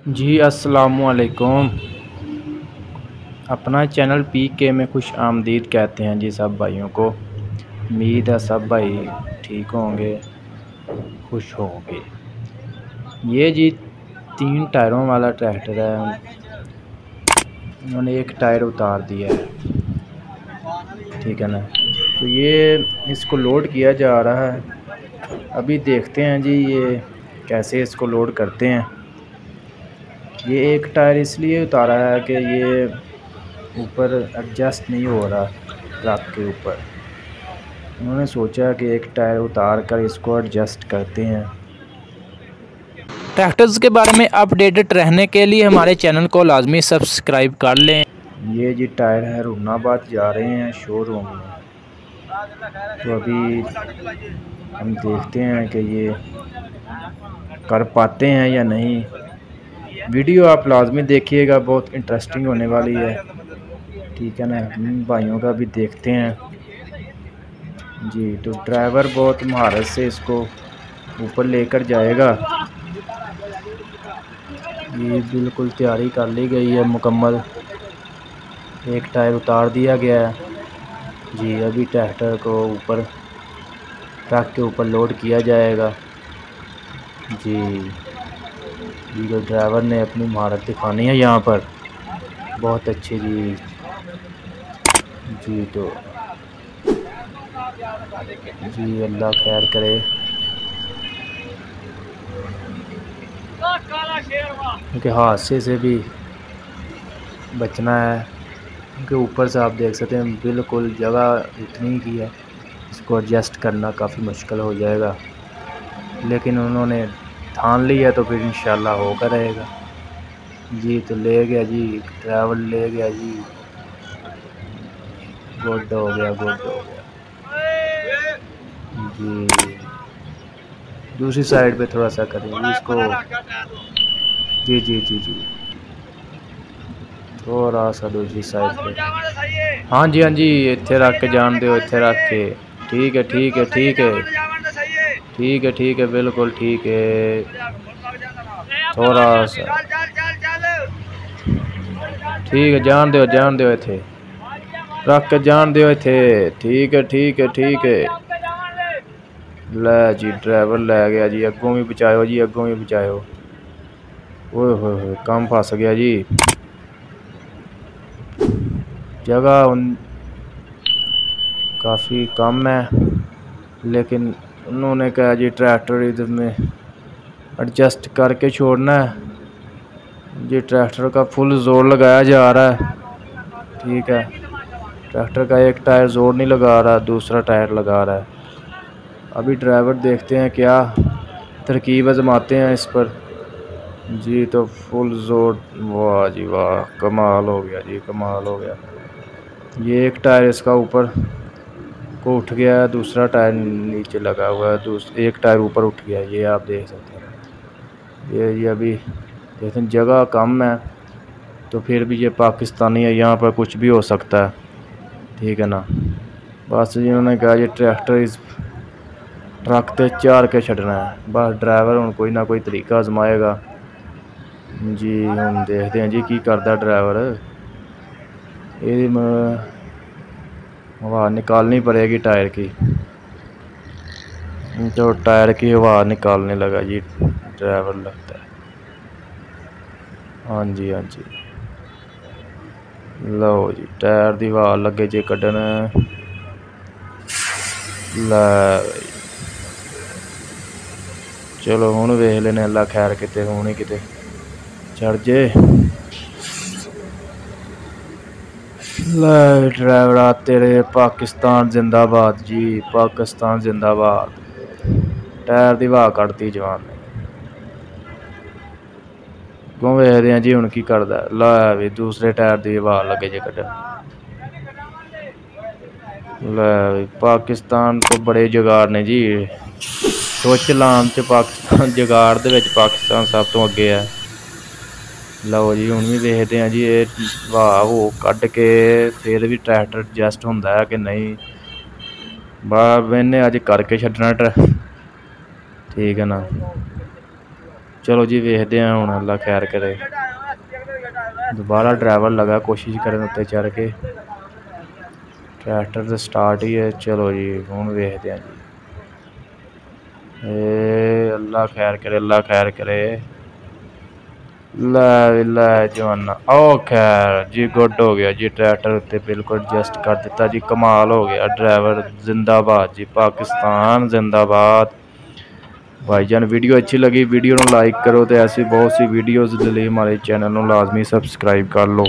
जी अस्सलामुअलैकुम। अपना चैनल पीके में खुश आमदीद कहते हैं जी सब भाइयों को। उम्मीद है सब भाई ठीक होंगे, खुश होंगे। ये जी 3 टायरों वाला ट्रैक्टर है। उन्होंने एक टायर उतार दिया है, ठीक है ना। तो ये इसको लोड किया जा रहा है। अभी देखते हैं जी ये कैसे इसको लोड करते हैं। ये एक टायर इसलिए उतारा है कि ये ऊपर एडजस्ट नहीं हो रहा ट्रक के ऊपर। उन्होंने सोचा कि एक टायर उतार कर इसको एडजस्ट करते हैं। ट्रैक्टर्स के बारे में अपडेटेड रहने के लिए हमारे चैनल को लाजमी सब्सक्राइब कर लें। ये जी टायर है रूनाबाद जा रहे हैं शोरूम में। तो अभी हम देखते हैं कि ये कर पाते हैं या नहीं। वीडियो आप लाजमी देखिएगा, बहुत इंटरेस्टिंग होने वाली है, ठीक है ना। भाइयों का भी देखते हैं जी। तो ड्राइवर बहुत महारत से इसको ऊपर लेकर जाएगा। ये बिल्कुल तैयारी कर ली गई है मुकम्मल। एक टायर उतार दिया गया है जी। अभी ट्रैक्टर को ऊपर ट्रक के ऊपर लोड किया जाएगा जी। तो ड्राइवर ने अपनी महारत दिखानी है यहाँ पर, बहुत अच्छी जी। जी तो जी अल्लाह खैर करे, क्योंकि हादसे से भी बचना है। क्योंकि ऊपर से आप देख सकते हैं बिल्कुल जगह इतनी की है, इसको एडजस्ट करना काफ़ी मुश्किल हो जाएगा। लेकिन उन्होंने ठान लिया है तो फिर इंशाल्लाह होगा रहेगा जी। तो ले गया जी, ड्राइवर ले गया जी। गुड हो गया, गुड हो गया जी। दूसरी साइड पे थोड़ा सा करेंगे इसको जी जी जी जी। थोड़ा सा दूसरी साइड पे। हाँ जी हाँ जी, इत्थे रख के जान दो, इत्थे रख के। ठीक है ठीक है ठीक है ठीक है ठीक है, बिल्कुल ठीक है। थोड़ा सा ठीक है, जान दो इत्थे रख के जान दो इत्थे। ठीक है ठीक है ठीक है। ले जी ड्राइवर ले गया जी। अगों भी बचाओ जी, अगों भी बचाओ। ओए होए काम फस गया जी। जगह काफ़ी कम है, लेकिन उन्होंने कहा जी ट्रैक्टर इधर में एडजस्ट करके छोड़ना है जी। ट्रैक्टर का फुल जोर लगाया जा रहा है, ठीक है। ट्रैक्टर का एक टायर जोर नहीं लगा रहा, दूसरा टायर लगा रहा है। अभी ड्राइवर देखते हैं क्या तरकीब आजमाते हैं इस पर जी। तो फुल जोर, वाह जी वाह, कमाल हो गया जी, कमाल हो गया। ये एक टायर इसका ऊपर को उठ गया है, दूसरा टायर नीचे लगा हुआ है, एक टायर ऊपर उठ गया। ये आप देख सकते हैं। ये अभी देखते हैं, जगह कम है तो फिर भी ये पाकिस्तानी है, यहाँ पर कुछ भी हो सकता है, ठीक है ना। बस जिन्होंने कहा ये ट्रैक्टर इस ट्रक ते चार के छड़ना है। बस ड्राइवर हूँ कोई ना कोई तरीका आजमाएगा जी। हम देखते हैं जी की करता ड्राइवर। ये हवा निकालनी पड़ेगी टायर की, तो टायर की हवा निकालने लगा जी ड्राइवर लगता है। हाँ जी हाँ जी, लो जी टायर की हवा लगे जे कड्ढन। लै चलो हुण वेख लेने, अल्लाह खैर किते हुण ही किते चढ़ जे। लै ड्राइवर तेरे पाकिस्तान जिंदाबाद जी, पाकिस्तान जिंदाबाद। टायर की हवा कढ़ती जवान ने। क्यों वेखदे हैं जी हुण की करदा। लै भी दूसरे टायर की हवा लगे जे कड्ढन। लै पाकिस्तान तो बड़े जुगाड़ ने जी। सुच लाने च पाकिस्तान, जुगाड़ दे विच पाकिस्तान सब तो अगे है। लो जी हुण भी वेखदे हैं जी, ये हवा वो कढ़ के फिर भी ट्रैक्टर एडजस्ट होंदा है कि नहीं। बस मैंने अज करके छड्डना, ठीक है ना। चलो जी वेखते हैं हुण, अल्लाह खैर करे। दोबारा ड्राइवर लगा कोशिश करन उत्ते चढ़ के, ट्रैक्टर तो स्टार्ट ही है। चलो जी हुण वेखते हैं जी। अल्लाह खैर करे, अल्लाह खैर करे। लै जवाना ओ खैर जी, गुड हो गया जी। ट्रैक्टर उत्ते बिल्कुल एडजस्ट कर दिता जी, कमाल हो गया। ड्राइवर जिंदाबाद जी, पाकिस्तान जिंदाबाद। भाईजान वीडियो अच्छी लगी वीडियो को लाइक करो, तो ऐसी बहुत सी वीडियोज़ के लिए हमारे चैनल को लाजमी सबसक्राइब कर लो।